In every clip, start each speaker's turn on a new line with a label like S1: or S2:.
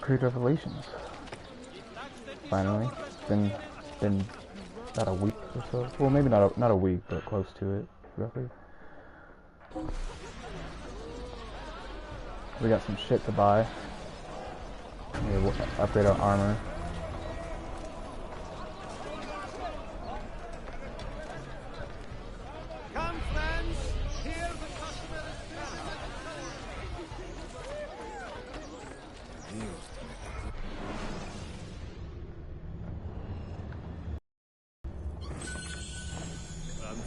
S1: Creed Revelations. Finally, been about a week or so. Well, maybe not a week, but close to it, roughly. We got some shit to buy. We'll upgrade our armor.
S2: Come, friends, here the customer is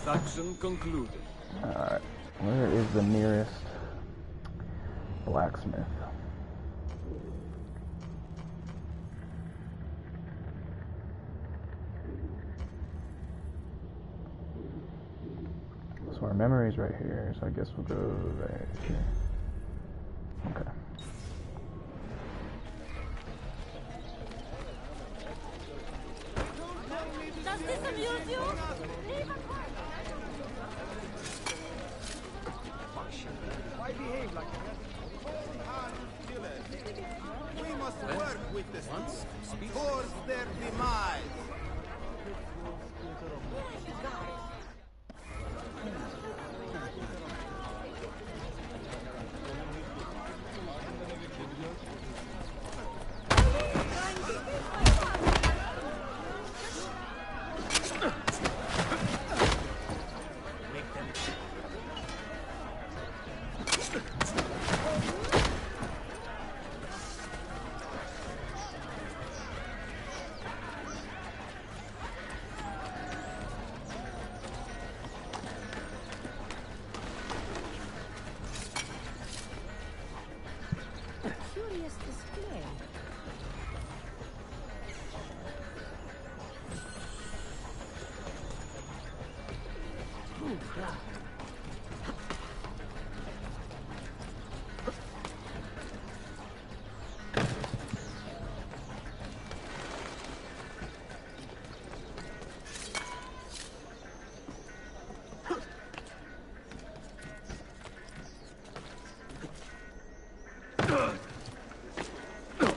S2: transaction concluded.
S1: Alright, where is the nearest blacksmith? So our memory's right here, so I guess we'll go right here. Okay.
S3: Does this amuse you?
S2: Why behave like a killer? We must work with the ones towards their demise.
S3: Curious display.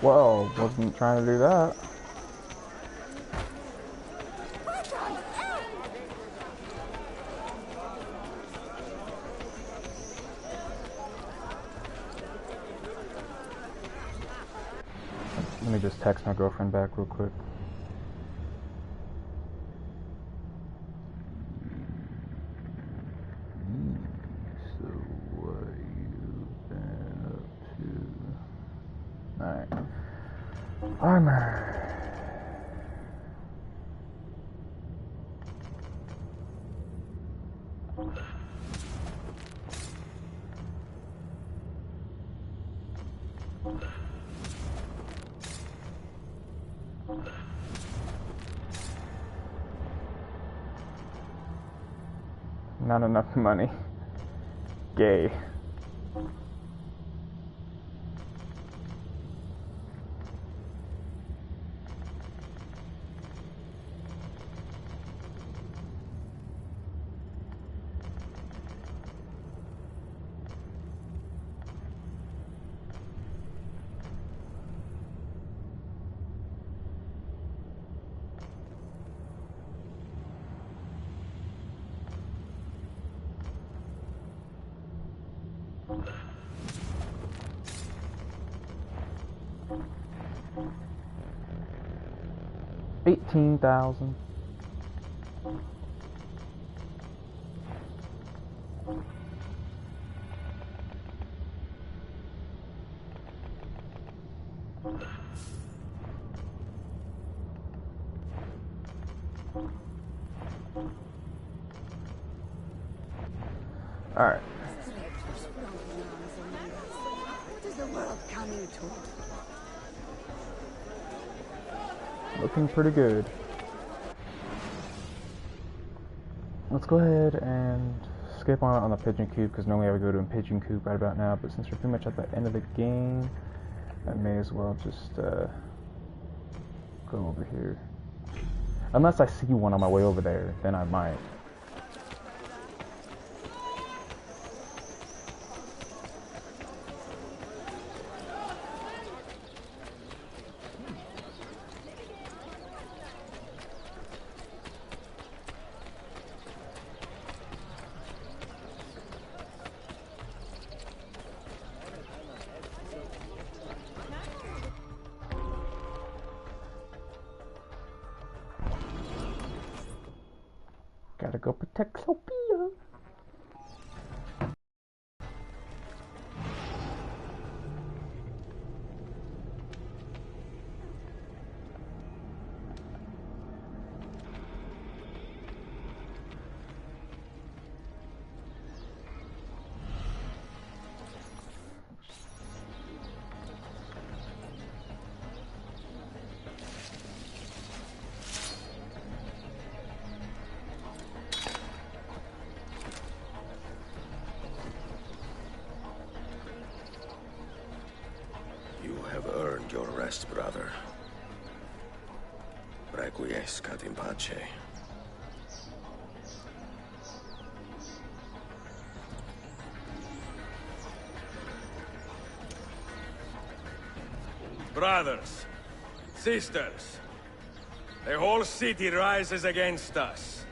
S1: Whoa, wasn't trying to do that. Let me just text my girlfriend back real quick. So what you been up to? Alright. Armor. Not enough money. Gay. $18,000. All right.
S3: What is the world coming to?
S1: Looking pretty good. Let's go ahead and skip on the pigeon coop, because normally I would go to a pigeon coop right about now, but since we're pretty much at the end of the game, I may as well just go over here. Unless I see one on my way over there, then I might. Gotta go protect Sophia.
S4: Your rest, brother. Requiescat in pace.
S5: Brothers, sisters, the whole city rises against us,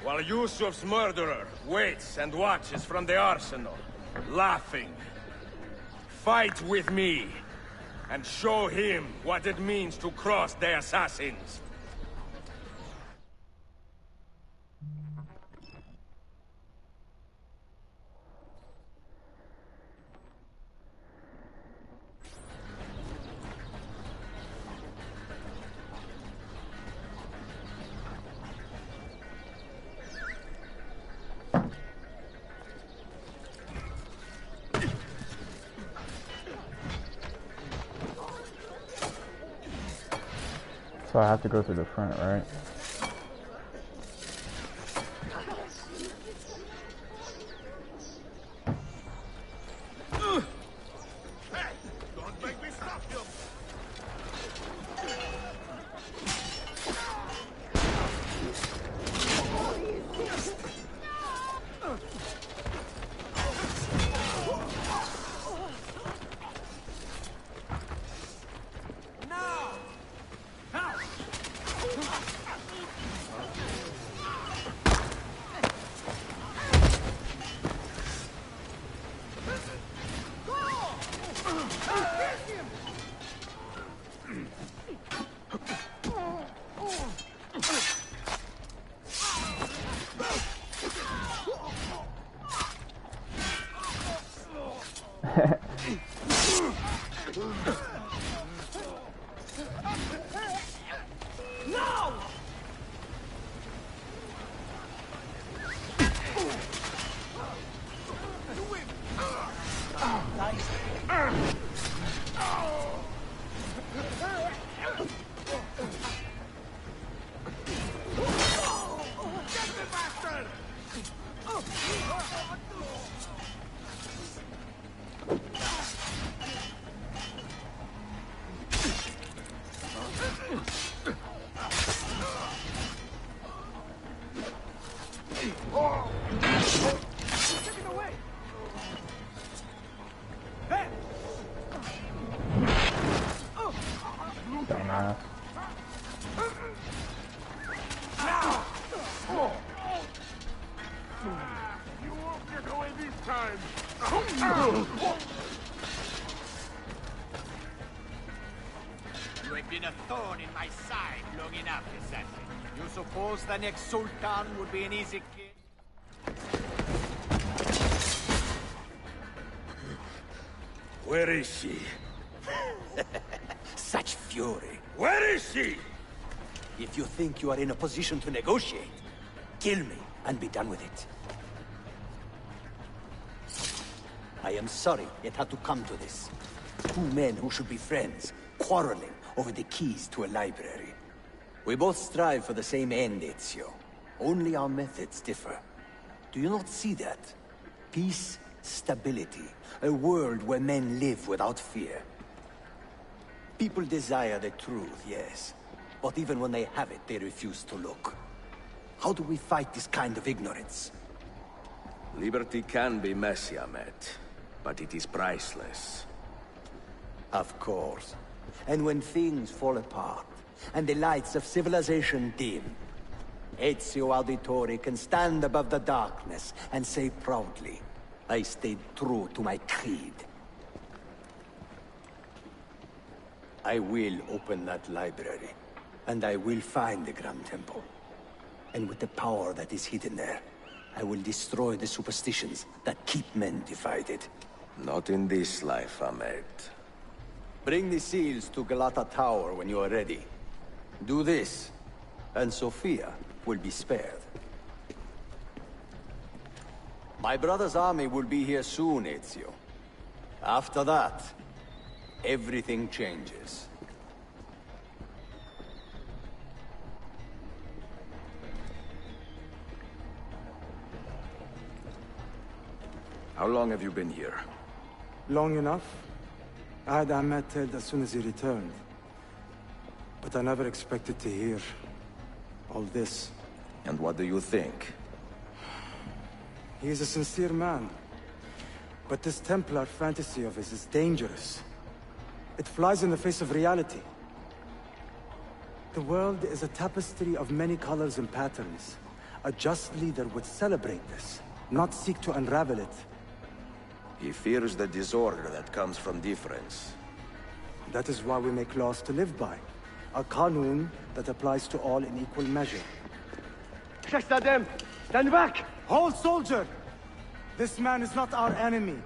S5: while Yusuf's murderer waits and watches from the arsenal, laughing. Fight with me, and show him what it means to cross the assassins.
S1: So I have to go through the front, right?
S2: Don't make me stop you!
S1: Dumbass.
S2: You won't get away this time!
S6: You have been a thorn in my side long enough, assassin. You suppose the next Sultan would be an easy kid?
S5: Where is she?
S6: Such fury.
S5: Where is she?
S6: If you think you are in a position to negotiate, kill me and be done with it. I am sorry it had to come to this. Two men who should be friends, quarreling over the keys to a library. We both strive for the same end, Ezio. Only our methods differ. Do you not see that? Peace, stability, a world where men live without fear. People desire the truth, yes. But even when they have it, they refuse to look. How do we fight this kind of ignorance?
S4: Liberty can be messy, Ahmed, but it is priceless.
S6: Of course. And when things fall apart, and the lights of civilization dim, Ezio Auditore can stand above the darkness and say proudly, I stayed true to my creed. I will open that library, and I will find the Grand Temple. And with the power that is hidden there, I will destroy the superstitions that keep men divided.
S4: Not in this life, Ahmed.
S6: Bring the seals to Galata Tower when you are ready. Do this, and Sophia will be spared. My brother's army will be here soon, Ezio. After that, everything changes.
S4: How long have you been here?
S7: Long enough. I had Ahmed killed as soon as he returned. But I never expected to hear all this.
S4: And what do you think?
S7: He is a sincere man. But this Templar fantasy of his is dangerous. It flies in the face of reality. The world is a tapestry of many colors and patterns. A just leader would celebrate this, not seek to unravel it.
S4: He fears the disorder that comes from difference.
S7: That is why we make laws to live by. A Qanun that applies to all in equal measure.
S8: Shahzadem, stand back!
S7: Hold, soldier! This man is not our enemy.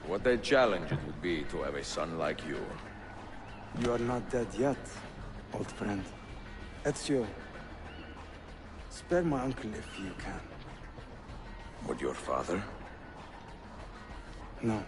S4: What a challenge it would be to have a son like you.
S7: You are not dead yet, old friend. Ezio, spare my uncle if you can.
S4: Would your father?
S7: No.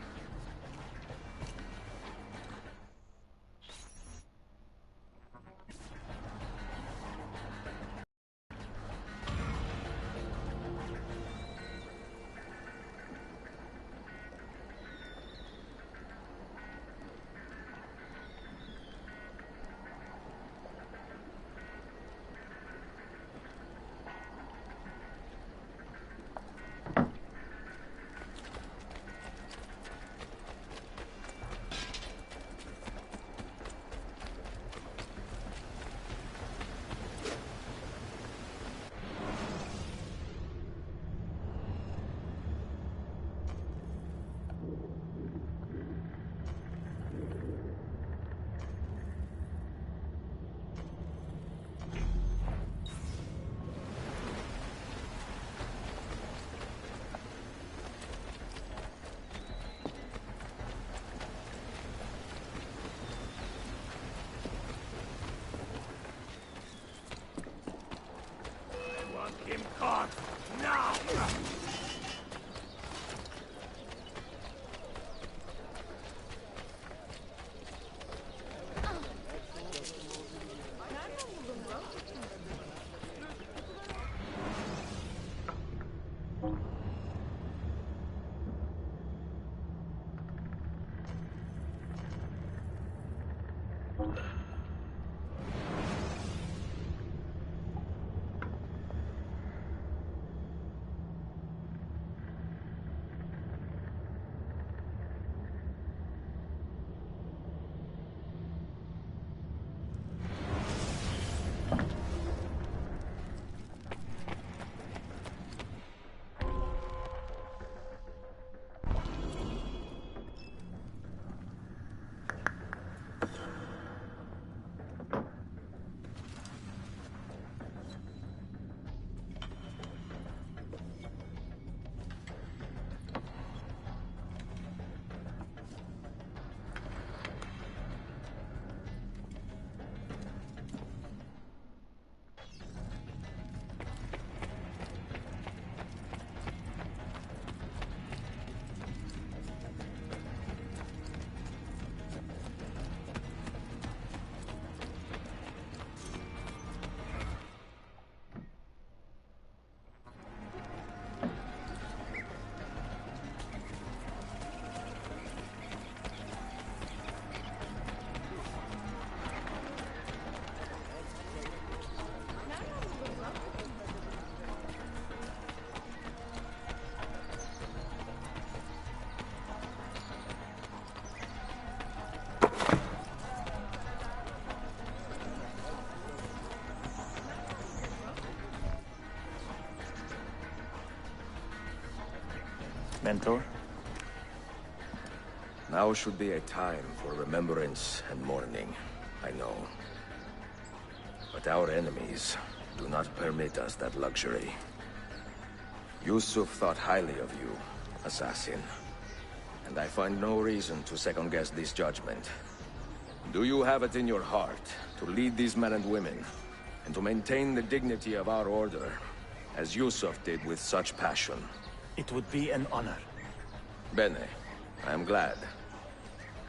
S6: Mentor?
S4: Now should be a time for remembrance and mourning, I know. But our enemies, Do not permit us that luxury. Yusuf thought highly of you, assassin. And I find no reason to second-guess this judgment. Do you have it in your heart to lead these men and women, and to maintain the dignity of our order, as Yusuf did with such passion?
S6: It would be an honor.
S4: Bene. I am glad.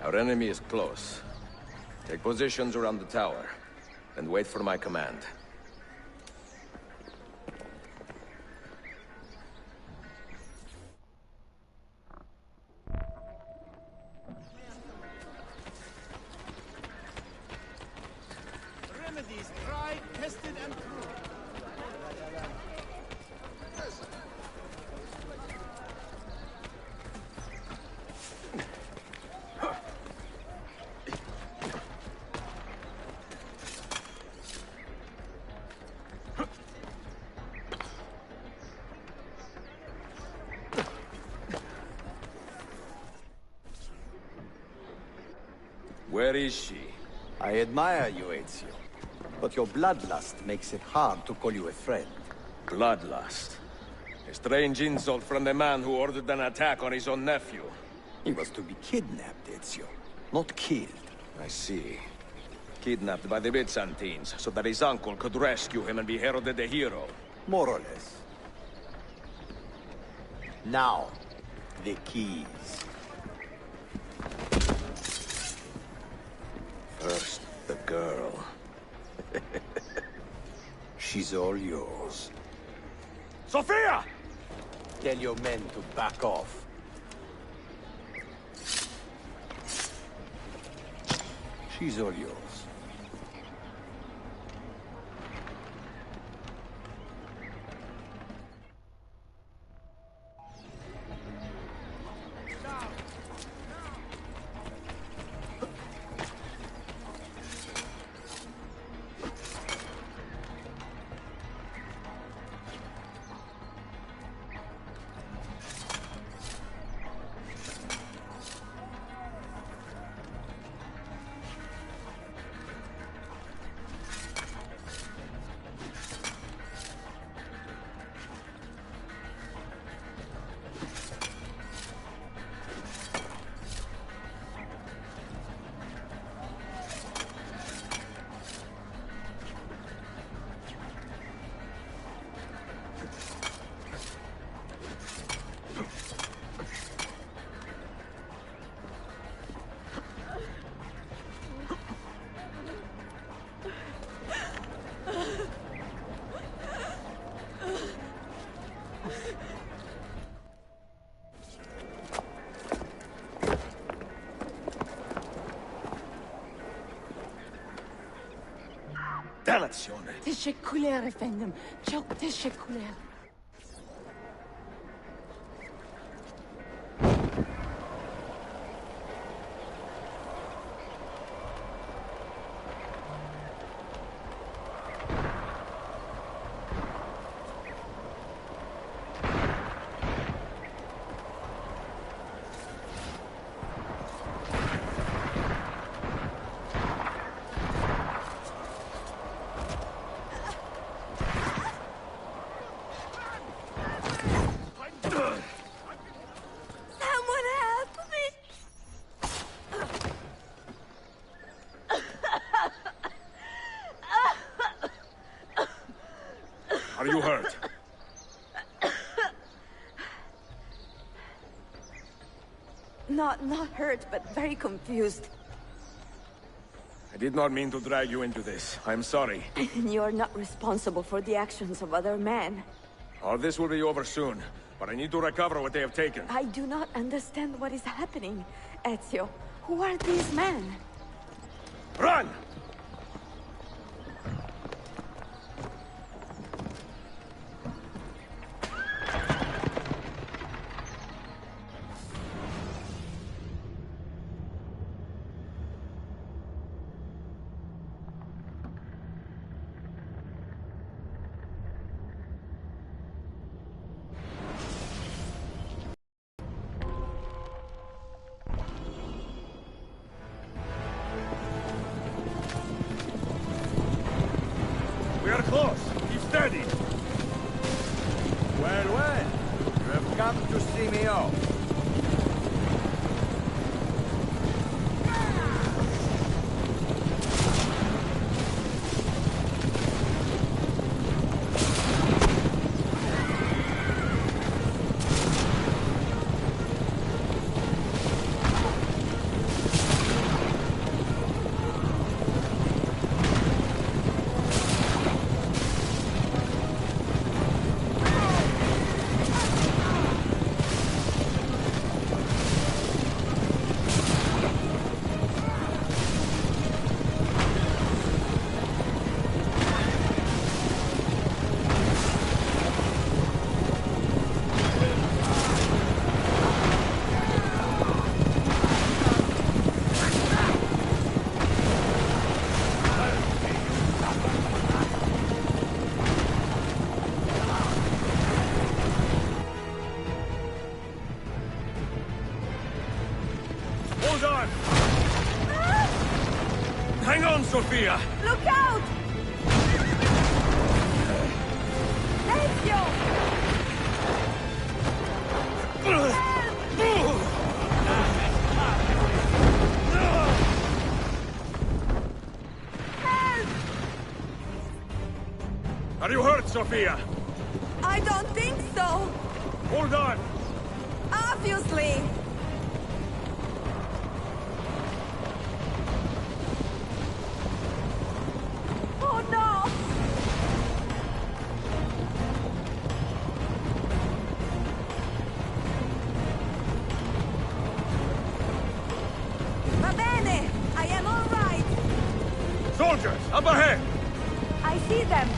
S4: Our enemy is close. Take positions around the tower, and wait for my command.
S2: Remedies tried, tested, and proved.
S4: Where is she?
S6: I admire you, Ezio. But your bloodlust makes it hard to call you a friend.
S4: Bloodlust. A strange insult from the man who ordered an attack on his own nephew.
S6: He was to be kidnapped, Ezio, not killed.
S4: I see. Kidnapped by the Byzantines, so that his uncle could rescue him and be heralded a hero.
S6: More or less. Now, the keys.
S4: First, the girl.
S6: She's all yours.
S5: Sophia!
S6: Tell your men to back off. She's all yours.
S5: Dannazione!
S3: تشكلها efendim. Çok teşekkürler. Someone help me!
S5: Are you hurt?
S3: Not hurt, but very confused.
S5: I did not mean to drag you into this. I'm sorry.
S3: You're not responsible for the actions of other men.
S5: All this will be over soon, but I need to recover what they have taken.
S3: I do not understand what is happening. Ezio, who are these men?
S5: Run! We are close. Keep
S4: see me off.
S5: Hold on! Hang on, Sophia!
S3: Look out! Ezio!
S5: Are you hurt, Sophia?
S3: I don't think so.
S5: Hold on!
S3: Obviously. Oh no! Va bene! I am all right!
S5: Soldiers, up ahead!
S3: I see them!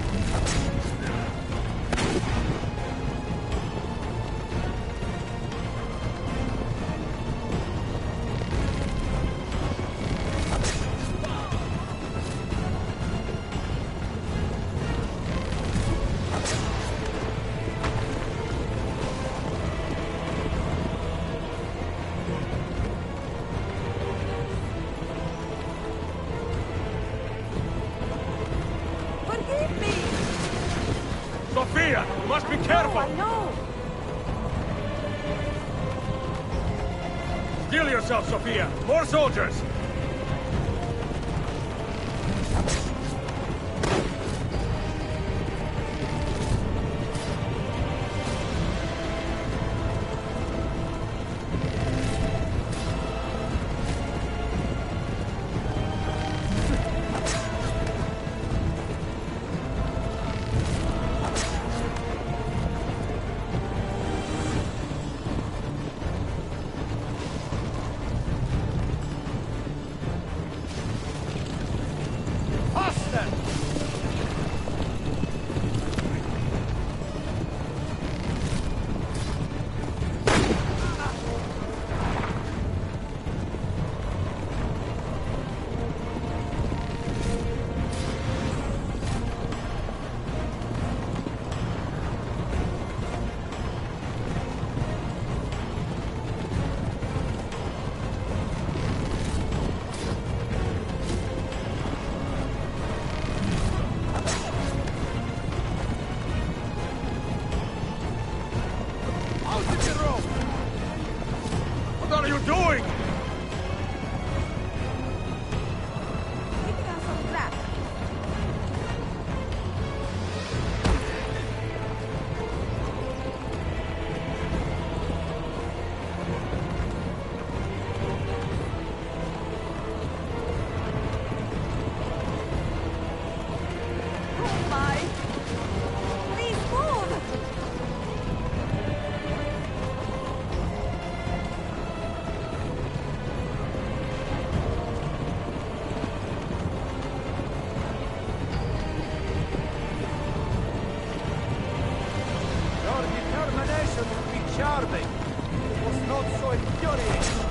S3: Forgive me!
S5: Sophia, you must be careful!
S3: I know!
S5: Steel yourself, Sophia! More soldiers! What are you doing?
S3: Keeping us on track. Oh my! Please move!
S2: Your determination would be charming. It was not so infuriating.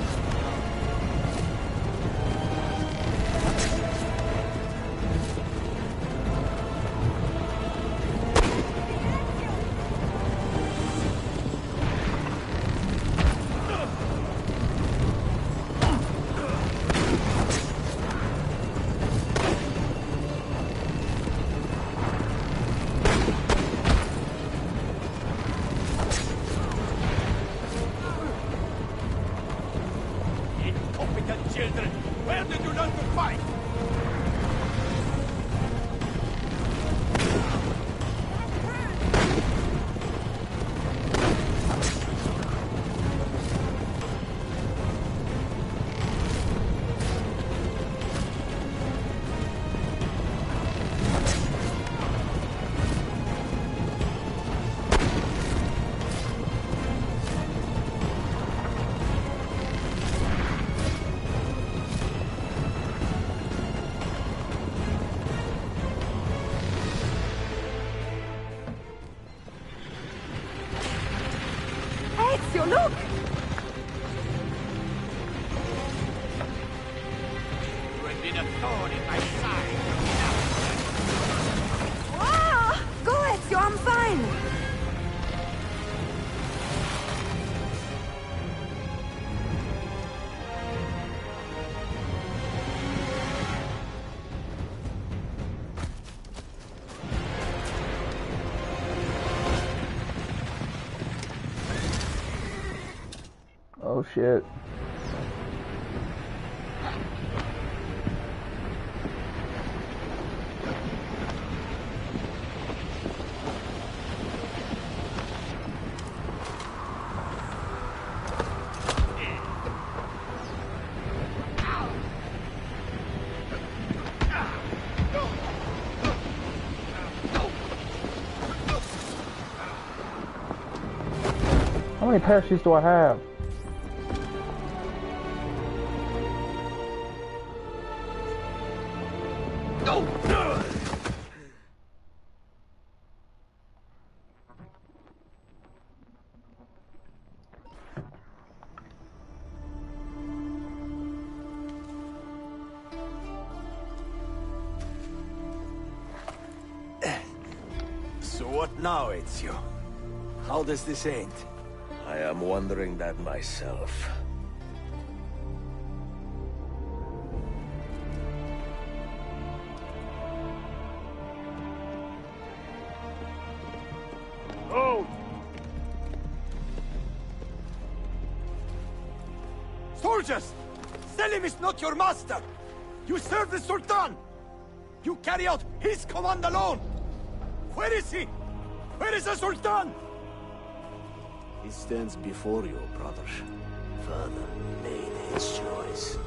S9: needed a thorn in my side.
S3: Ah! Go, Ezio, I'm fine!
S1: Oh shit. How many parachutes do I have?
S6: So what now, Ezio? How does this end?
S4: I am wondering that myself.
S8: Oh!
S6: Soldiers! Selim is not your master! You serve the Sultan! You carry out his command alone! Where is he? Where is the Sultan?
S10: He stands before you, brother. Father made his choice.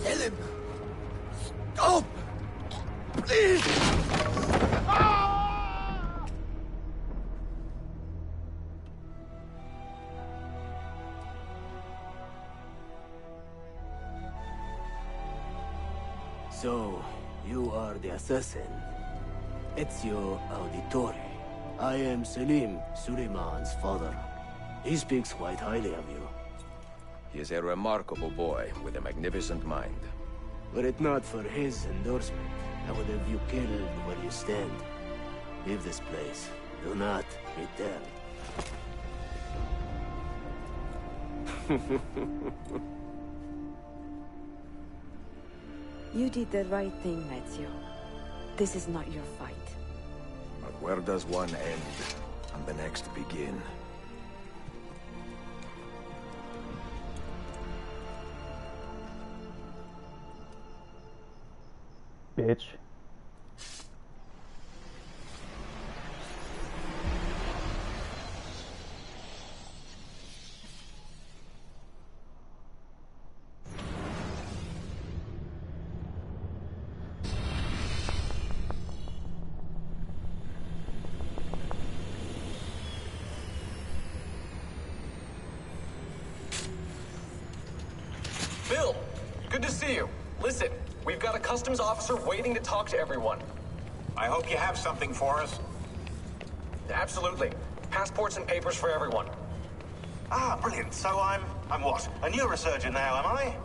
S6: Selim! Stop! Please!
S10: So, you are the assassin. Ezio Auditore. I am Selim, Suleiman's father. He speaks quite highly of you.
S4: He is a remarkable boy with a magnificent mind.
S10: Were it not for his endorsement, I would have you killed where you stand. Leave this place. Do not return.
S3: You did the right thing, Ezio. This is not your fight.
S4: But where does one end and the next begin?
S1: Bitch.
S11: Bill, good to see you. Listen, we've got a customs officer waiting to talk to everyone.
S12: I hope you have something for us.
S11: Absolutely. Passports and papers for everyone.
S12: Ah, brilliant. So I'm what? A neurosurgeon now, am I?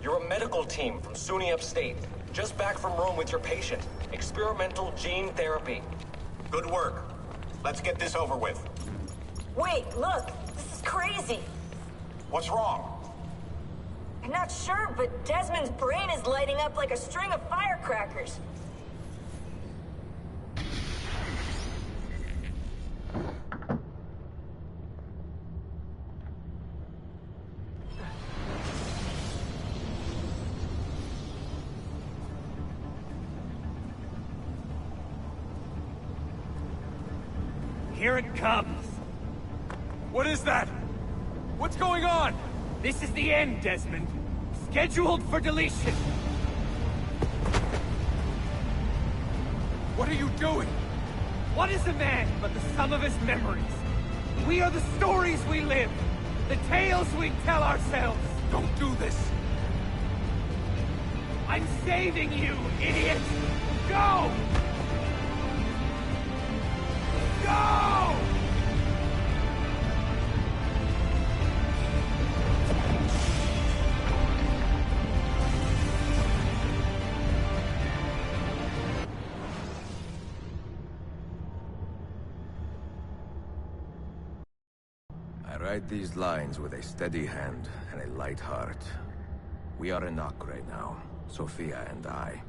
S11: You're a medical team from SUNY Upstate. Just back from Rome with your patient. Experimental gene therapy.
S12: Good work. Let's get this over with.
S13: Wait, look! This is crazy!
S12: What's wrong?
S13: I'm not sure, but Desmond's brain is lighting up like a string of firecrackers.
S9: Here it comes.
S5: What is that? What's going on?
S9: This is the end, Desmond. Scheduled for deletion.
S5: What are you doing?
S9: What is a man but the sum of his memories? We are the stories we live, the tales we tell ourselves.
S5: Don't do this.
S9: I'm saving you, idiot! Go! Go!
S4: write these lines with a steady hand and a light heart. We are in Acre now, Sophia and I,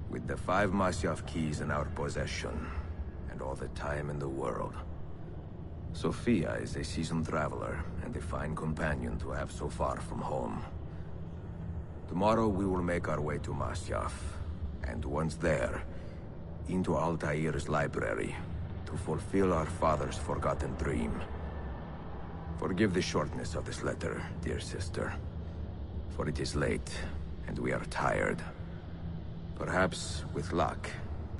S4: with the 5 Masyaf keys in our possession, and all the time in the world. Sophia is a seasoned traveler, and a fine companion to have so far from home. Tomorrow we will make our way to Masyaf, and once there, into Altair's library, to fulfill our father's forgotten dream. Forgive the shortness of this letter, dear sister, for it is late, and we are tired. Perhaps, with luck,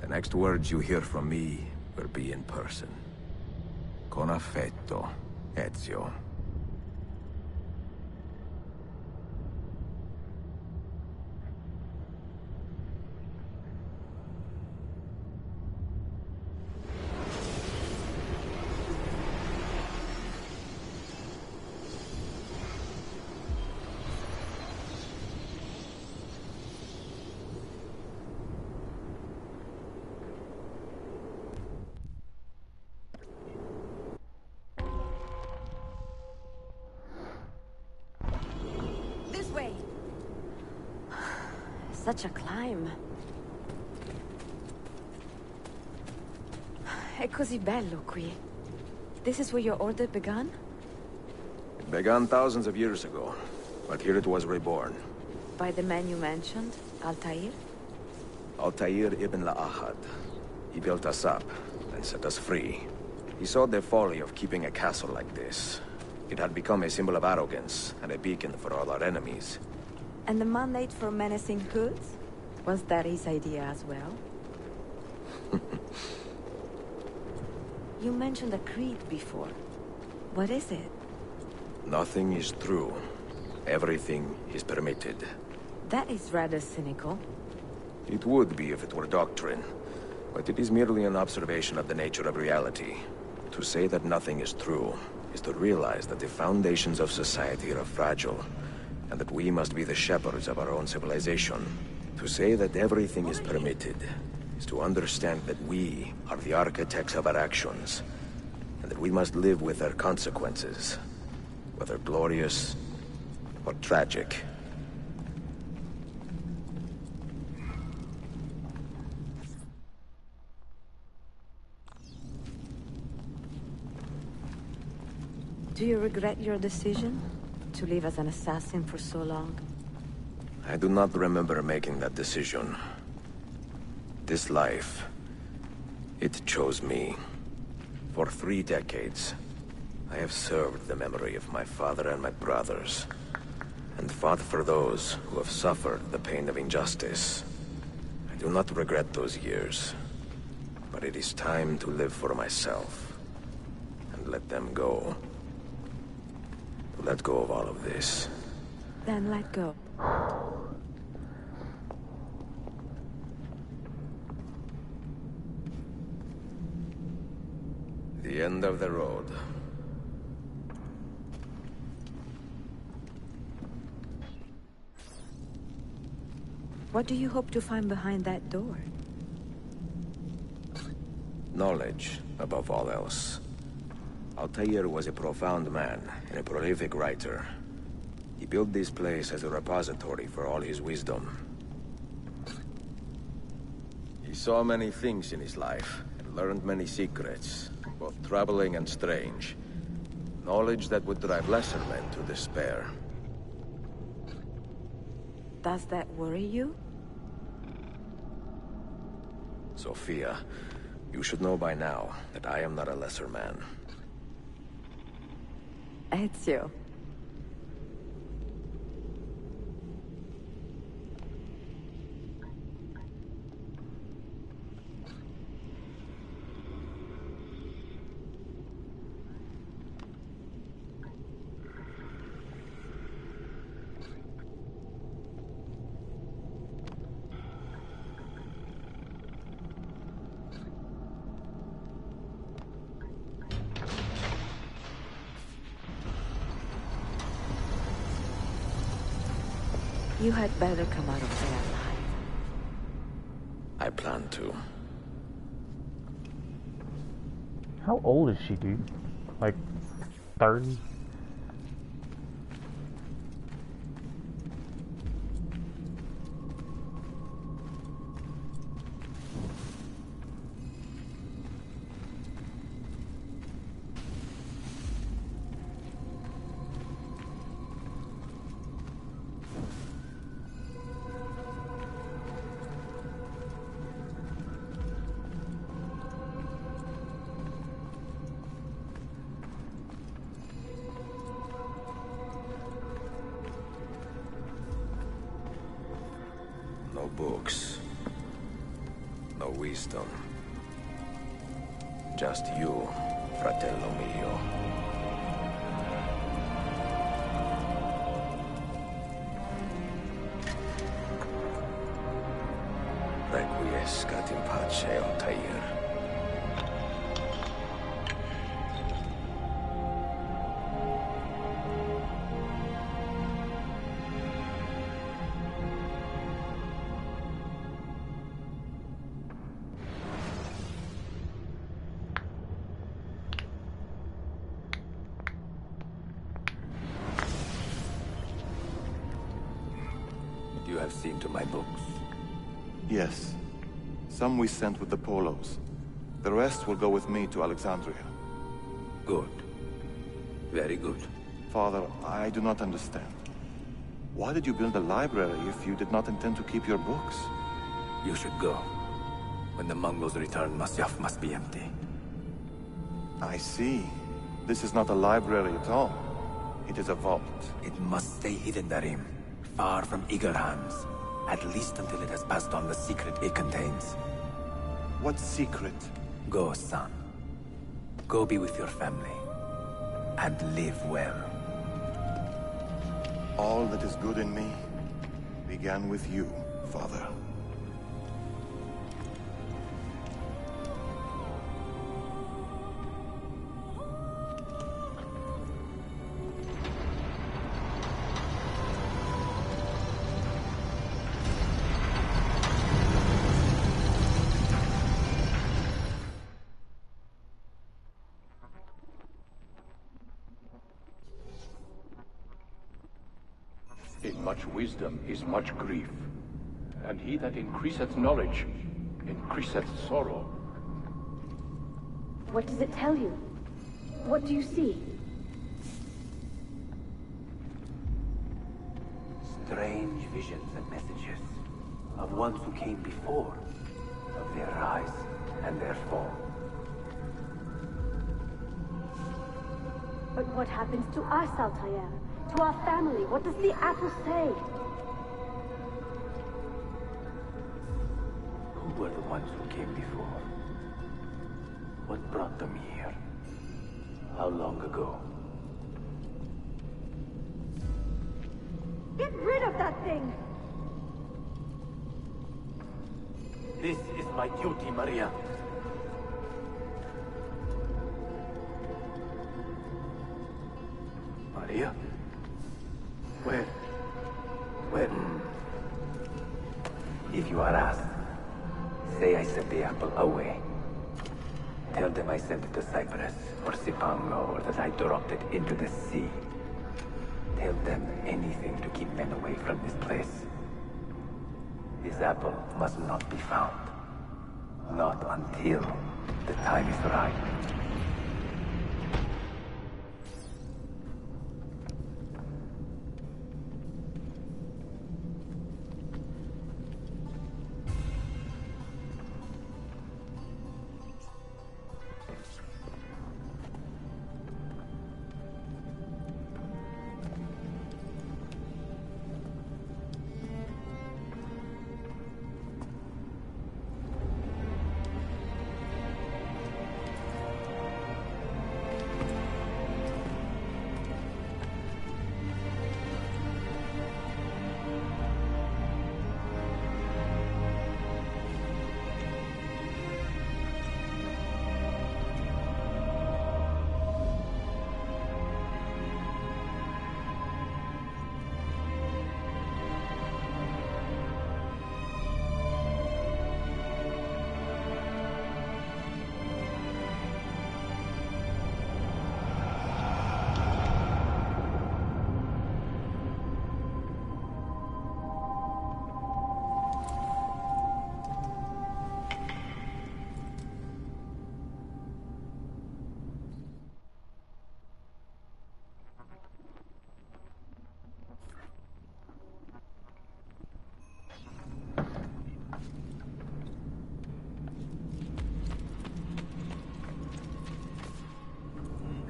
S4: the next words you hear from me will be in person. Con affetto, Ezio.
S3: Such a climb. È così bello qui. This is where your order began?
S4: It began thousands of years ago, but here it was reborn.
S3: By the man you mentioned, Altair?
S4: Altair ibn La'ahad. He built us up and set us free. He saw the folly of keeping a castle like this. It had become a symbol of arrogance and a beacon for all our enemies.
S3: And the mandate for menacing hoods? Was that his idea as well? You mentioned a creed before. What is it?
S4: Nothing is true. Everything is permitted.
S3: That is rather cynical.
S4: It would be if it were doctrine, but it is merely an observation of the nature of reality. To say that nothing is true is to realize that the foundations of society are fragile, and that we must be the shepherds of our own civilization. To say that everything is permitted is to understand that we are the architects of our actions, and that we must live with their consequences, whether glorious or tragic.
S3: Do you regret your decision to live as an assassin for so long?
S4: I do not remember making that decision. This life, it chose me. For 3 decades, I have served the memory of my father and my brothers, and fought for those who have suffered the pain of injustice. I do not regret those years, but it is time to live for myself, and let them go. To let go of all of this.
S3: Then let go.
S4: The end of the road.
S3: What do you hope to find behind that door?
S4: Knowledge, above all else. Altair was a profound man and a prolific writer. He built this place as a repository for all his wisdom. He saw many things in his life, and learned many secrets, both troubling and strange. Knowledge that would drive lesser men to despair.
S3: Does that worry you?
S4: Sophia, you should know by now that I am not a lesser man.
S3: Ezio. You had better come out of there alive.
S4: I plan to.
S1: How old is she, dude? Like 30?
S4: No books. No wisdom. Just you, fratello mio. Requiescat in pace, Altair.
S6: You have seen to my books.
S14: Yes. Some we sent with the Polos. The rest will go with me to Alexandria.
S6: Good. Very good.
S14: Father, I do not understand. Why did you build a library if you did not intend to keep your books?
S6: You should go. When the Mongols return, Masyaf must be empty.
S14: I see. This is not a library at all. It is a vault.
S6: It must stay hidden, Darim. Far from eager hands. At least until it has passed on the secret it contains.
S14: What secret?
S6: Go, son. Go be with your family. And live well.
S14: All that is good in me began with you, Father.
S15: In much wisdom is much grief, and he that increaseth knowledge increaseth sorrow.
S16: What does it tell you? What do you see?
S6: Strange visions and messages of ones who came before, of their rise and their fall.
S16: But what happens to us, Altair? To our family? What does the apple say?
S6: Who were the ones who came before? What brought them here? How long ago?
S16: Get rid of that thing!
S6: This is my duty, Maria. Maria? Where? If you are asked, say I sent the apple away. Tell them I sent it to Cyprus, or Cipango, or that I dropped it into the sea. Tell them anything to keep men away from this place. This apple must not be found. Not until the time is right.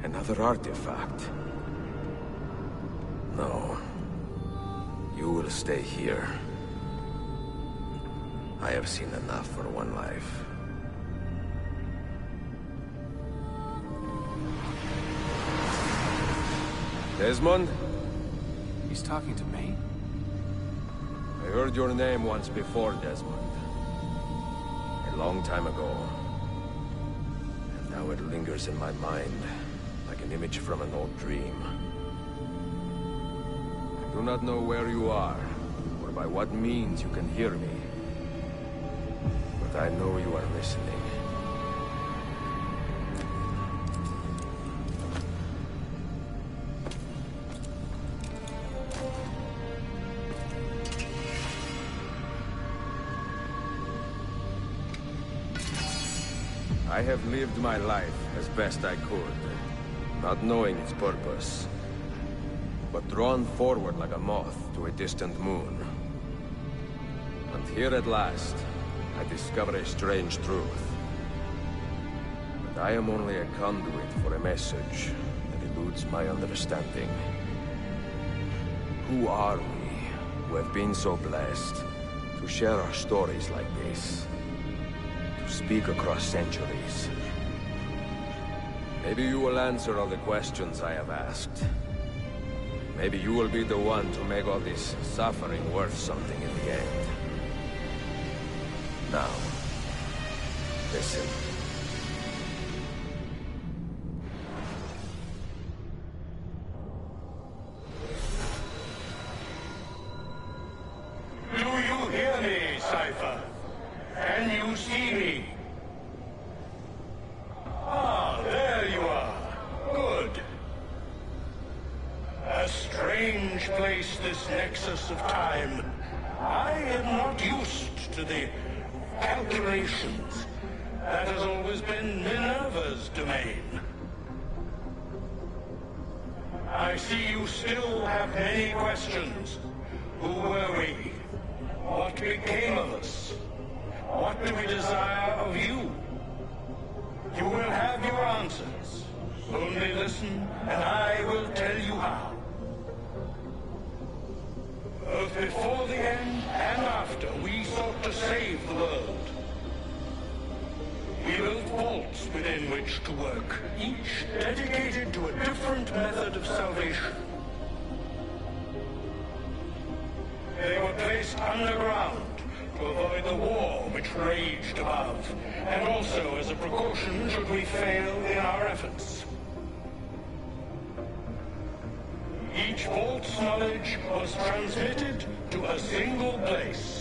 S4: Another artifact. No. You will stay here. I have seen enough for one life. Desmond?
S17: He's talking to me?
S4: I heard your name once before, Desmond. A long time ago. And now it lingers in my mind, like an image from an old dream. I do not know where you are, or by what means you can hear me. But I know you are listening. I have lived my life as best I could, not knowing its purpose, but drawn forward like a moth to a distant moon. And here at last, I discover a strange truth. That I am only a conduit for a message that eludes my understanding. Who are we, who have been so blessed to share our stories like this? Speak across centuries. Maybe you will answer all the questions I have asked. Maybe you will be the one to make all this suffering worth something in the end. Now, listen.
S18: Do you hear me, Cypher? Can you see me? Ah, there you are. Good. A strange place, this nexus of time. I am not used to the calculations. That has always been Minerva's domain. I see you still have many questions. Who were we? What became of us? What do we desire of you? You will have your answers. Only listen, and I will tell you how. Both before the end and after, we sought to save the world. We built vaults within which to work, each dedicated to a different method of salvation. They were placed underground to avoid the war which raged above, and also as a precaution should we fail in our efforts. Each vault's knowledge was transmitted to a single place.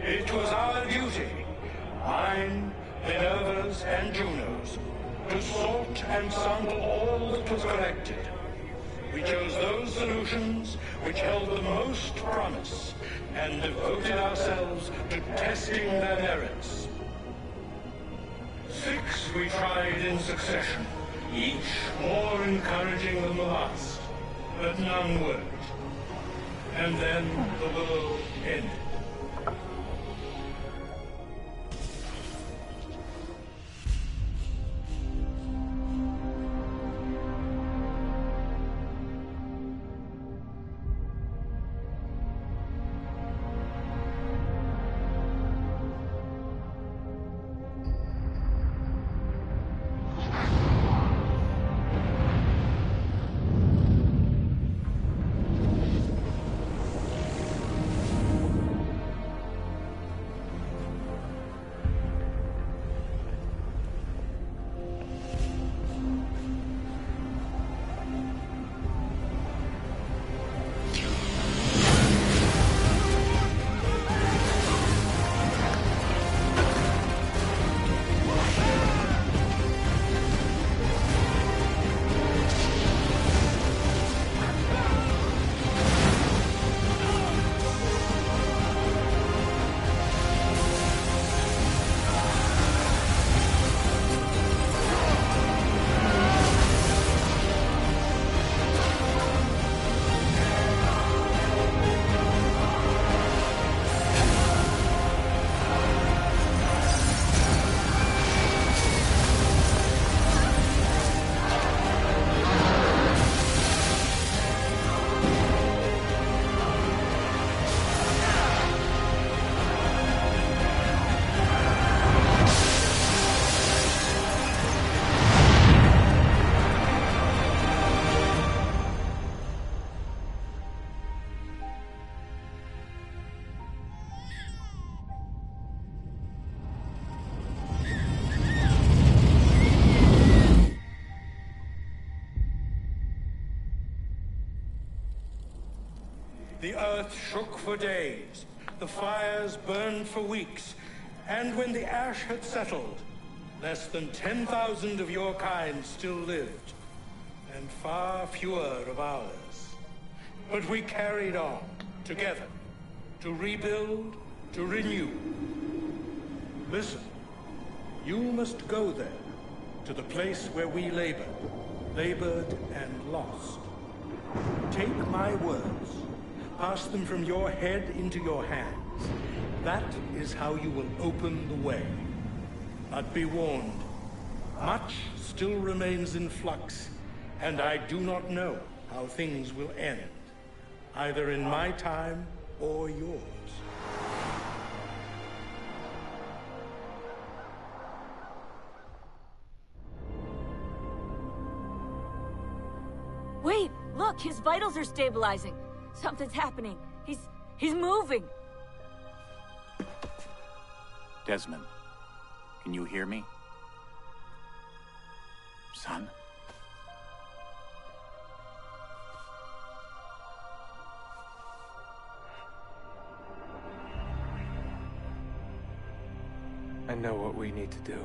S18: It was our duty, mine, Minerva's, and Juno's, to sort and sample all that was collected. We chose those solutions which held the most promise, and devoted ourselves to testing their merits. 6 we tried in succession, each more encouraging than the last, but none worked. And then the world ended. earth shook for days, the fires burned for weeks, and when the ash had settled, less than 10,000 of your kind still lived, and far fewer of ours. But we carried on, together, to rebuild, to renew. Listen, you must go there, to the place where we labored and lost. Take my words, pass them from your head into your hands. That is how you will open the way. But be warned, much still remains in flux, and I do not know how things will end, either in my time or yours.
S13: Wait, look, his vitals are stabilizing. Something's happening. He's moving.
S19: Desmond, can you hear me? Son?
S17: I know what we need to do.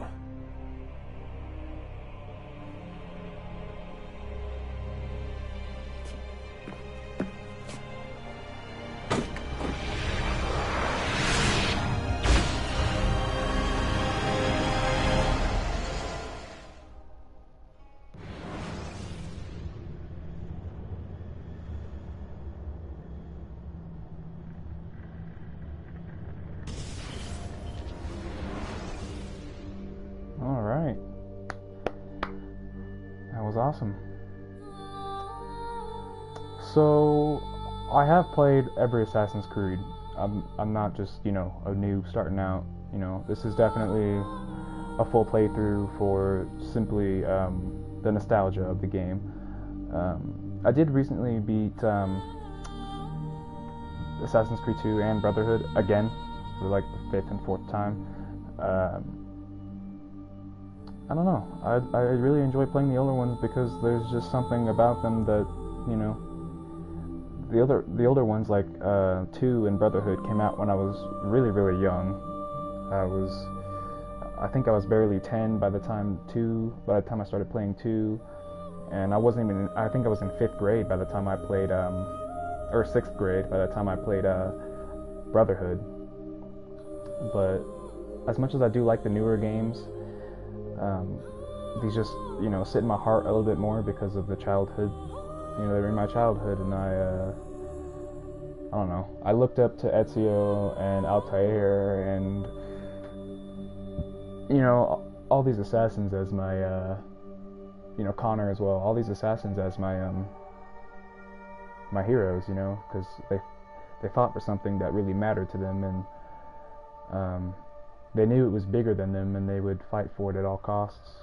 S1: Alright. That was awesome. So, I have played every Assassin's Creed. I'm not just, a noob starting out. This is definitely a full playthrough for simply the nostalgia of the game. I did recently beat Assassin's Creed 2 and Brotherhood again for like the 5th and 4th time. I don't know. I really enjoy playing the older ones because there's just something about them that, the older ones like 2 and Brotherhood came out when I was really, really young. I think I was barely 10 by the time I started playing 2, and I think I was in 5th grade by the time I played, or 6th grade by the time I played Brotherhood. But as much as I do like the newer games, these just, sit in my heart a little bit more because of the childhood. They're in my childhood, and I don't know. I looked up to Ezio and Altair and, all these assassins as my, Connor as well. All these assassins as my, my heroes, because they fought for something that really mattered to them, and, they knew it was bigger than them, and they would fight for it at all costs.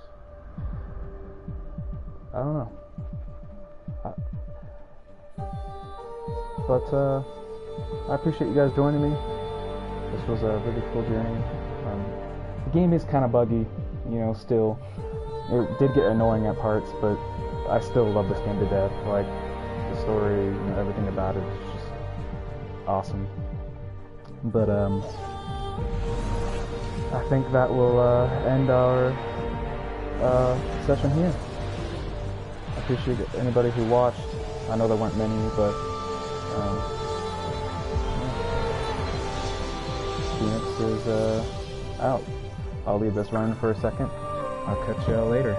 S1: I don't know. But I appreciate you guys joining me. This was a really cool journey. The game is kind of buggy, still. It did get annoying at parts, but I still love this game to death. Like, the story, everything about it is just awesome. But, I think that will end our session here. I appreciate anybody who watched. I know there weren't many, but Phoenix is out. I'll leave this running for a second. I'll catch y'all later.